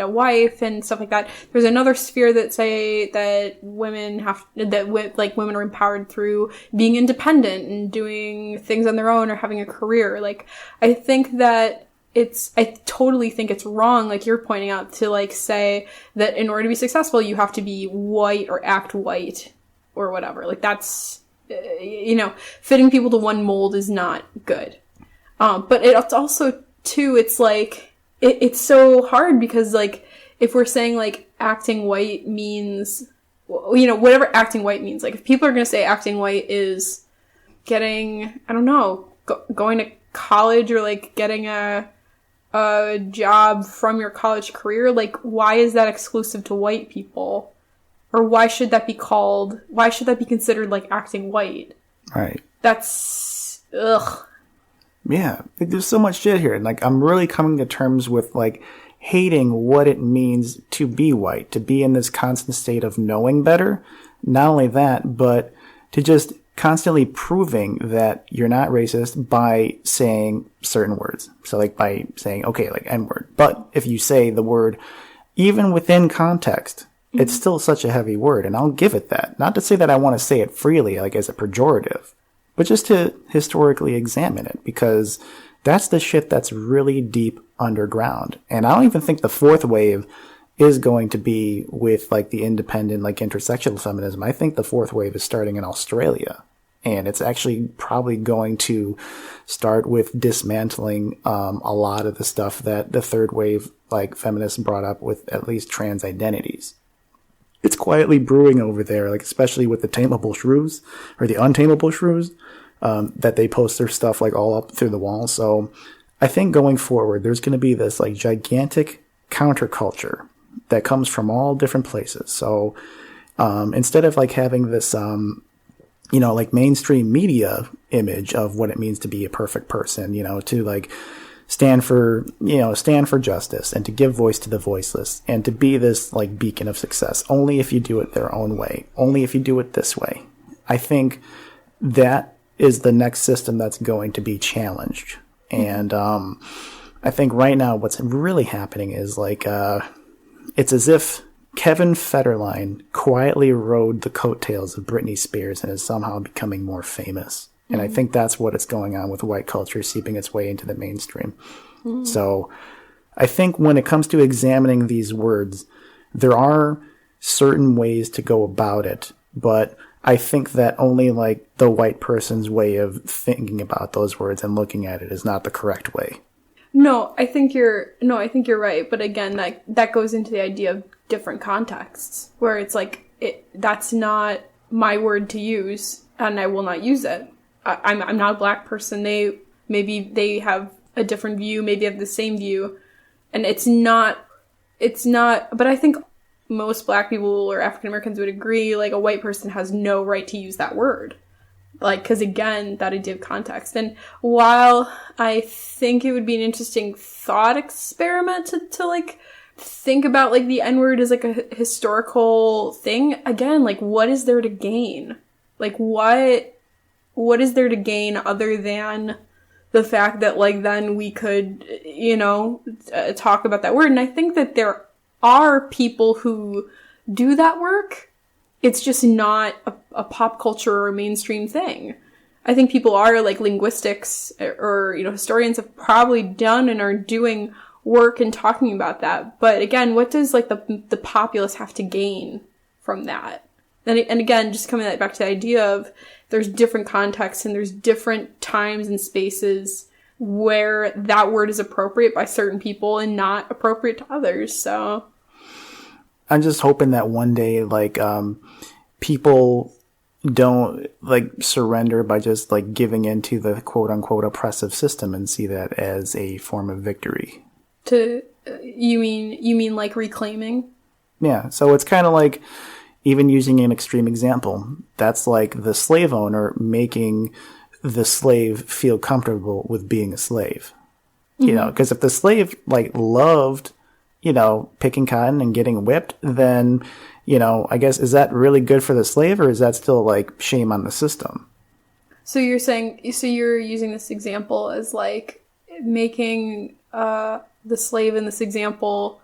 wife and stuff like that. There's another sphere that say that women are empowered through being independent and doing things on their own or having a career. Like, I think that I totally think it's wrong, like you're pointing out, to like say that in order to be successful, you have to be white or act white or whatever. Like, that's, fitting people to one mold is not good. But it's also, too, it's like, it's so hard because, like, if we're saying, like, acting white means, whatever acting white means, like, if people are going to say acting white is getting, I don't know, going to college or, like, getting a job from your college career, like, why is that exclusive to white people? Or why should that be considered, like, acting white? Right. That's, ugh. Yeah. There's so much shit here. And, like, I'm really coming to terms with, like, hating what it means to be white, to be in this constant state of knowing better. Not only that, but to just constantly proving that you're not racist by saying certain words. So, like, by saying, okay, like, N-word. But if you say the word, even within context, it's still such a heavy word, and I'll give it that. Not to say that I want to say it freely, like as a pejorative, but just to historically examine it, because that's the shit that's really deep underground. And I don't even think the fourth wave is going to be with, like, the independent, like, intersectional feminism. I think the fourth wave is starting in Australia, and it's actually probably going to start with dismantling a lot of the stuff that the third wave, like, feminists brought up with at least trans identities. It's quietly brewing over there, like, especially with the tameable shrews, or the untamable shrews, that they post their stuff, like, all up through the wall. So I think going forward, there's going to be this, like, gigantic counterculture that comes from all different places. So instead of, like, having this, like, mainstream media image of what it means to be a perfect person, to, like, stand for justice and to give voice to the voiceless and to be this, like, beacon of success, only if you do it their own way, only if you do it this way. I think that is the next system that's going to be challenged. And I think right now what's really happening is, like, it's as if Kevin Federline quietly rode the coattails of Britney Spears and is somehow becoming more famous. And I think that's what is going on with white culture seeping its way into the mainstream. So I think when it comes to examining these words, there are certain ways to go about it, but I think that only, like, the white person's way of thinking about those words and looking at it is not the correct way. I think you're right. But again, that goes into the idea of different contexts where it's like, that's not my word to use and I will not use it. I'm not a black person. Maybe they have a different view, maybe have the same view, and it's not, but I think most black people or African Americans would agree, like, a white person has no right to use that word. Like, because again, that idea of context. And while I think it would be an interesting thought experiment to like, think about, like, the N-word as, like, a historical thing, again, like, what is there to gain? Like, what is there to gain other than the fact that, like, then we could, talk about that word? And I think that there are people who do that work. It's just not a pop culture or mainstream thing. I think people are, like, linguistics or, historians have probably done and are doing work and talking about that. But again, what does, like, the populace have to gain from that? And again, just coming back to the idea of there's different contexts and there's different times and spaces where that word is appropriate by certain people and not appropriate to others. So I'm just hoping that one day, like, people don't, like, surrender by just, like, giving into the quote unquote oppressive system and see that as a form of victory. You mean like reclaiming? Yeah. So it's kind of like, even using an extreme example, that's like the slave owner making the slave feel comfortable with being a slave. You know, because if the slave like loved, you know, picking cotton and getting whipped, then, you know, I guess, is that really good for the slave, or is that still like shame on the system? So you're using this example as like making the slave in this example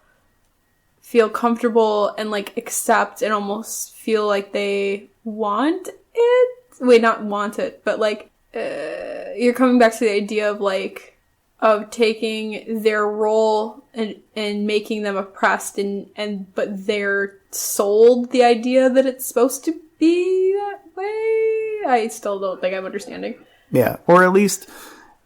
feel comfortable and like accept and almost feel like they want it. Wait, not want it, but like you're coming back to the idea of like of taking their role and making them oppressed but they're sold the idea that it's supposed to be that way. I still don't think I'm understanding. Yeah. Or at least,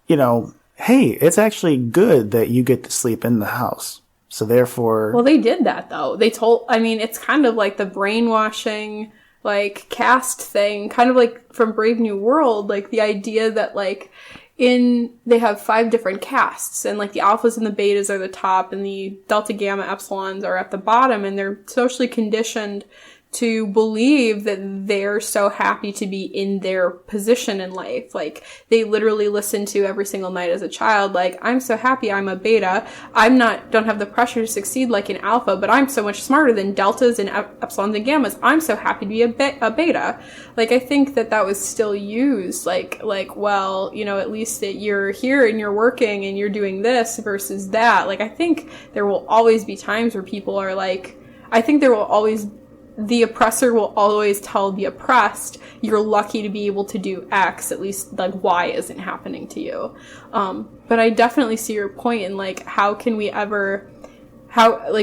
you know, hey, it's actually good that you get to sleep in the house. So therefore... Well, they did that, though. It's kind of like the brainwashing, like, caste thing, kind of like from Brave New World, like the idea that, like, they have 5 different castes, and like the alphas and the betas are the top, and the delta, gamma, epsilons are at the bottom, and they're socially conditioned to believe that they're so happy to be in their position in life. Like, they literally listen to every single night as a child, like, I'm so happy I'm a beta. Don't have the pressure to succeed like an alpha, but I'm so much smarter than deltas and epsilons and gammas. I'm so happy to be a beta. Like, I think that was still used, like, well, you know, at least that you're here and you're working and you're doing this versus that. Like, I think there will always be times where people are like, the oppressor will always tell the oppressed, you're lucky to be able to do X, at least, like, Y isn't happening to you. But I definitely see your point in, like,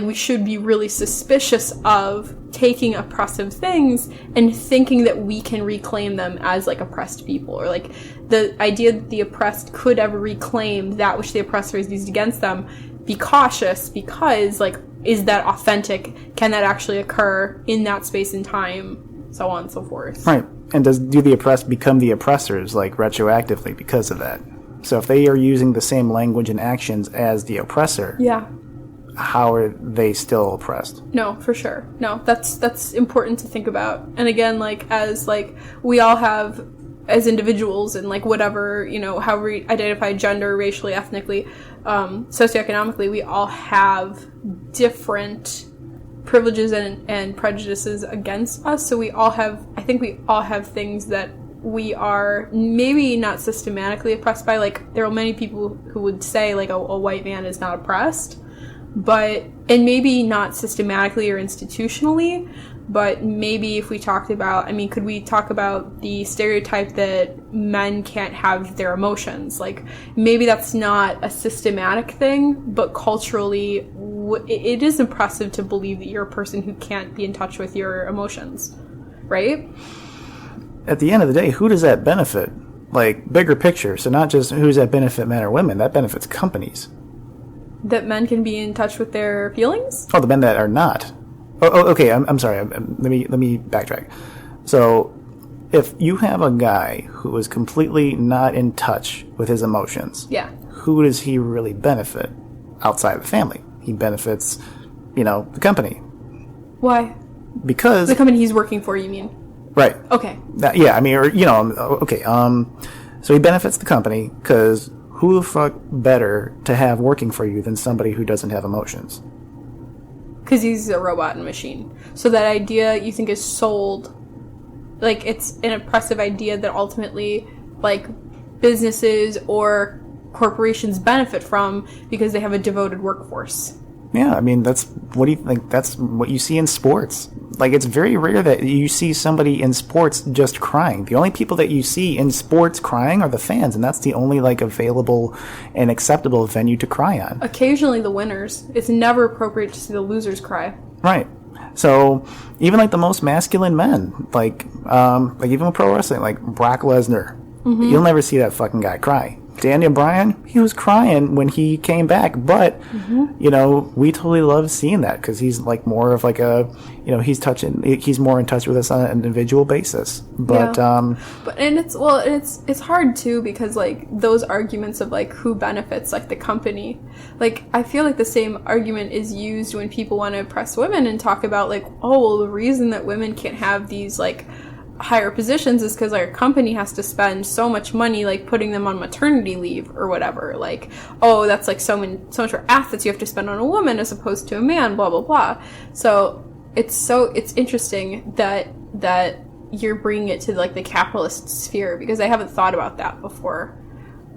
we should be really suspicious of taking oppressive things and thinking that we can reclaim them as, like, oppressed people. Or, like, the idea that the oppressed could ever reclaim that which the oppressor has used against them. Be cautious, because, like, is that authentic? Can that actually occur in that space and time? So on and so forth. Right. And do the oppressed become the oppressors, like, retroactively because of that? So if they are using the same language and actions as the oppressor, yeah, how are they still oppressed? No, for sure. No, that's important to think about. And again, like, as, like, we all have, as individuals and, like, whatever, you know, how we identify gender, racially, ethnically, socioeconomically, we all have different privileges and prejudices against us. So I think we all have things that we are maybe not systematically oppressed by. Like, there are many people who would say, like, a white man is not oppressed, and maybe not systematically or institutionally, but maybe if we talked about, could we talk about the stereotype that men can't have their emotions? Like, maybe that's not a systematic thing, but culturally, it is impressive to believe that you're a person who can't be in touch with your emotions, right? At the end of the day, who does that benefit? Like, bigger picture. So not just who does that benefit, men or women, that benefits companies. That men can be in touch with their feelings? Oh, the men that are not. Oh, okay. I'm sorry. Let me backtrack. So, if you have a guy who is completely not in touch with his emotions, yeah, who does he really benefit outside of the family? He benefits, you know, the company. Why? Because the company he's working for, you mean? Right. Okay. So he benefits the company because who the fuck better to have working for you than somebody who doesn't have emotions? Because he's a robot and machine. So that idea, you think, is sold, like, it's an oppressive idea that ultimately, like, businesses or corporations benefit from because they have a devoted workforce. Yeah, what do you think? That's what you see in sports. Like, it's very rare that you see somebody in sports just crying. The only people that you see in sports crying are the fans, and that's the only, like, available and acceptable venue to cry on. Occasionally the winners. It's never appropriate to see the losers cry. Right. So, even, like, the most masculine men, like even with pro wrestling, like Brock Lesnar, you'll never see that fucking guy cry. Daniel Bryan, he was crying when he came back, but you know, we totally love seeing that because he's like more of like a, you know, he's more in touch with us on an individual basis. But and it's hard too because like those arguments of like who benefits, like the company, like I feel like the same argument is used when people want to oppress women and talk about like, oh well, the reason that women can't have these like higher positions is because our company has to spend so much money like putting them on maternity leave or whatever, like, oh, that's like so much for assets you have to spend on a woman as opposed to a man, blah blah blah. So it's interesting that you're bringing it to like the capitalist sphere because I haven't thought about that before.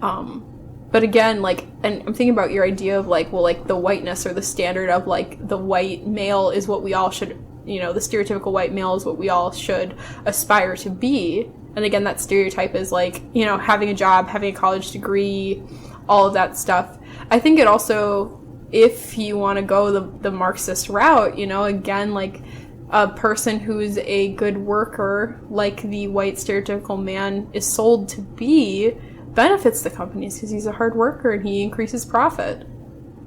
But again, like, and I'm thinking about your idea of like, well, like the whiteness or the standard of like the white male is what we all should, you know, the stereotypical white male is what we all should aspire to be. And again, that stereotype is like, you know, having a job, having a college degree, all of that stuff. I think it also, if you want to go the Marxist route, you know, again, like a person who's a good worker, like the white stereotypical man is sold to be, benefits the companies because he's a hard worker and he increases profit.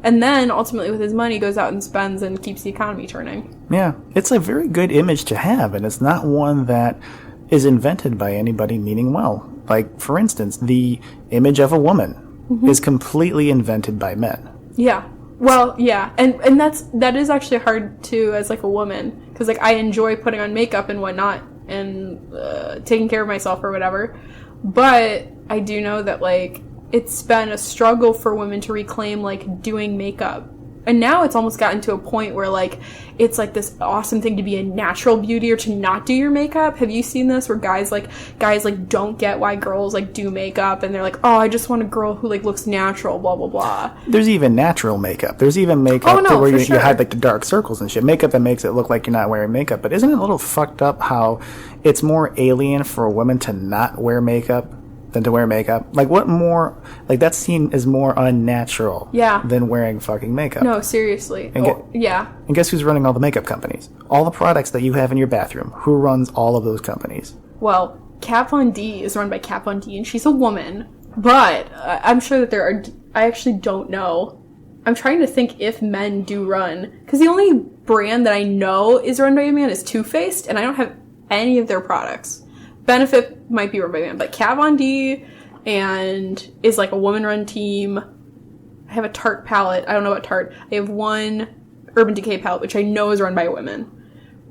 And then, ultimately, with his money, goes out and spends and keeps the economy turning. Yeah. It's a very good image to have, and it's not one that is invented by anybody meaning well. Like, for instance, the image of a woman is completely invented by men. Yeah. Well, yeah. And that is actually hard, too, as, like, a woman. Because, like, I enjoy putting on makeup and whatnot and taking care of myself or whatever. But I do know that, like, it's been a struggle for women to reclaim, like, doing makeup. And now it's almost gotten to a point where, like, it's, like, this awesome thing to be a natural beauty or to not do your makeup. Have you seen this? Where guys don't get why girls, like, do makeup. And they're like, oh, I just want a girl who, like, looks natural, blah, blah, blah. There's even natural makeup. There's even makeup where you hide, like, the dark circles and shit. Makeup that makes it look like you're not wearing makeup. But isn't it a little fucked up how it's more alien for a woman to not wear makeup than to wear makeup? Like, what more, like, that's seen as more unnatural than wearing fucking makeup. No, seriously. And and guess who's running all the makeup companies? All the products that you have in your bathroom. Who runs all of those companies? Well, Kat Von D is run by Kat Von D, and she's a woman. But I'm sure that there are, I actually don't know. I'm trying to think if men do run. Because the only brand that I know is run by a man is Too Faced, and I don't have any of their products. Benefit might be run by man, but Kat Von D and is like a woman-run team. I have a Tarte palette. I don't know about Tarte. I have one Urban Decay palette, which I know is run by women.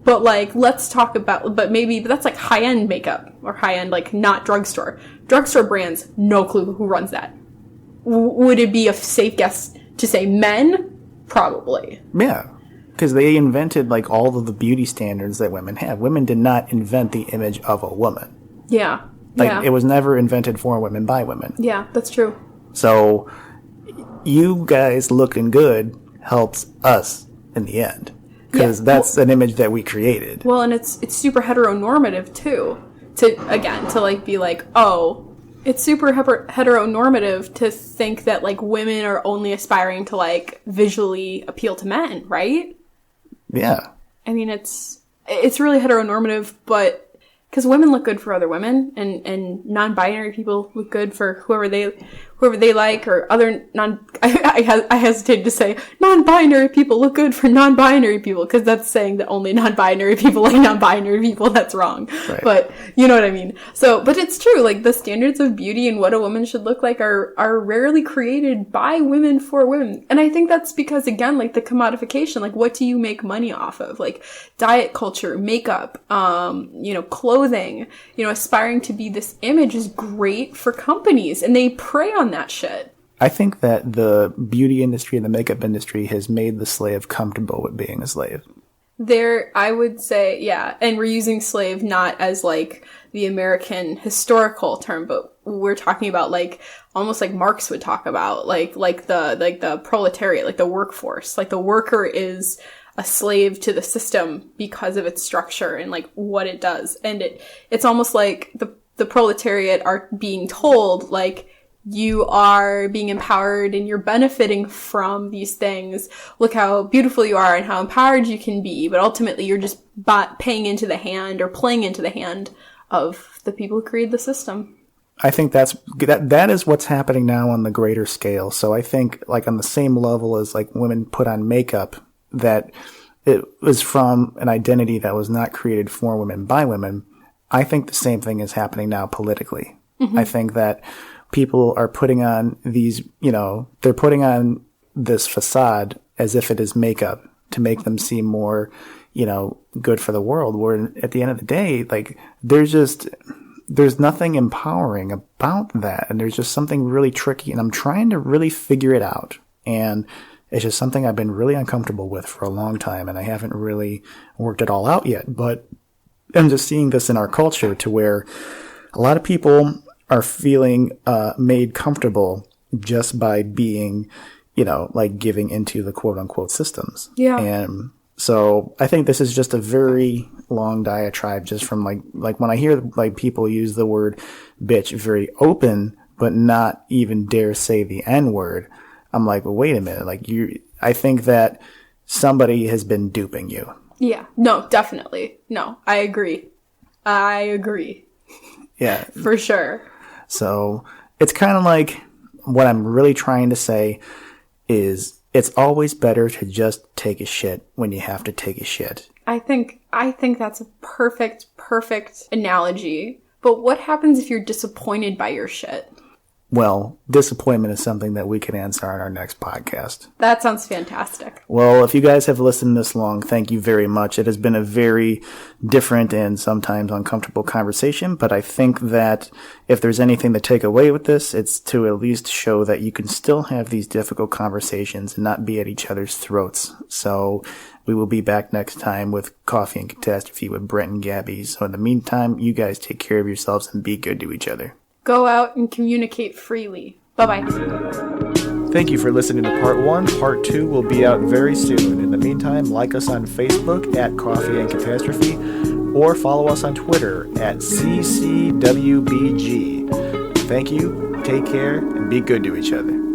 But like, let's talk about, but that's like high-end makeup or high-end, like not drugstore. Drugstore brands, no clue who runs that. Would it be a safe guess to say men? Probably. Yeah. Because they invented, like, all of the beauty standards that women have. Women did not invent the image of a woman. Yeah. Like, it was never invented for women by women. Yeah, that's true. So, you guys looking good helps us in the end. Because that's an image that we created. Well, and it's super heteronormative, too. To like, be like, oh, it's super heteronormative to think that, like, women are only aspiring to, like, visually appeal to men, right? Yeah. I mean, it's really heteronormative, but because women look good for other women, and non-binary people look good for whoever they like, or other I hesitated to say non-binary people look good for non-binary people, because that's saying that only non-binary people like non-binary people. That's wrong. Right. But you know what I mean. So, but it's true. Like, the standards of beauty and what a woman should look like are rarely created by women for women. And I think that's because, again, like, the commodification, like, what do you make money off of? Like, diet culture, makeup, clothing, aspiring to be this image is great for companies, and they prey on that shit. I think that the beauty industry and the makeup industry has made the slave comfortable with being a slave. I would say, yeah, and we're using slave not as, like, the American historical term, but we're talking about, like, almost like Marx would talk about, like the proletariat, like the workforce. Like, the worker is a slave to the system because of its structure and, like, what it does. And it's almost like the proletariat are being told, like, you are being empowered and you're benefiting from these things. Look how beautiful you are and how empowered you can be. But ultimately, you're just paying into the hand or playing into the hand of the people who created the system. I think that is what's happening now on the greater scale. So I think like on the same level as like women put on makeup, that it was from an identity that was not created for women by women. I think the same thing is happening now politically. Mm-hmm. I think that people are putting on these, they're putting on this facade as if it is makeup to make them seem more, good for the world. Where at the end of the day, like there's nothing empowering about that. And there's just something really tricky. And I'm trying to really figure it out. And it's just something I've been really uncomfortable with for a long time. And I haven't really worked it all out yet. But I'm just seeing this in our culture to where a lot of people are feeling made comfortable just by being, like giving into the quote unquote systems. Yeah. And so I think this is just a very long diatribe just from like when I hear like people use the word bitch very open, but not even dare say the N word. I'm like, well, wait a minute. Like I think that somebody has been duping you. Yeah. No, definitely. No, I agree. Yeah. For sure. So it's kind of like what I'm really trying to say is it's always better to just take a shit when you have to take a shit. I think that's a perfect analogy. But what happens if you're disappointed by your shit? Well, disappointment is something that we can answer on our next podcast. That sounds fantastic. Well, if you guys have listened this long, thank you very much. It has been a very different and sometimes uncomfortable conversation, but I think that if there's anything to take away with this, it's to at least show that you can still have these difficult conversations and not be at each other's throats. So we will be back next time with Coffee and Catastrophe with Brent and Gabi. So in the meantime, you guys take care of yourselves and be good to each other. Go out and communicate freely. Bye-bye. Thank you for listening to Part 1. Part 2 will be out very soon. In the meantime, like us on Facebook at Coffee and Catastrophe or follow us on Twitter at CCWBG. Thank you, take care, and be good to each other.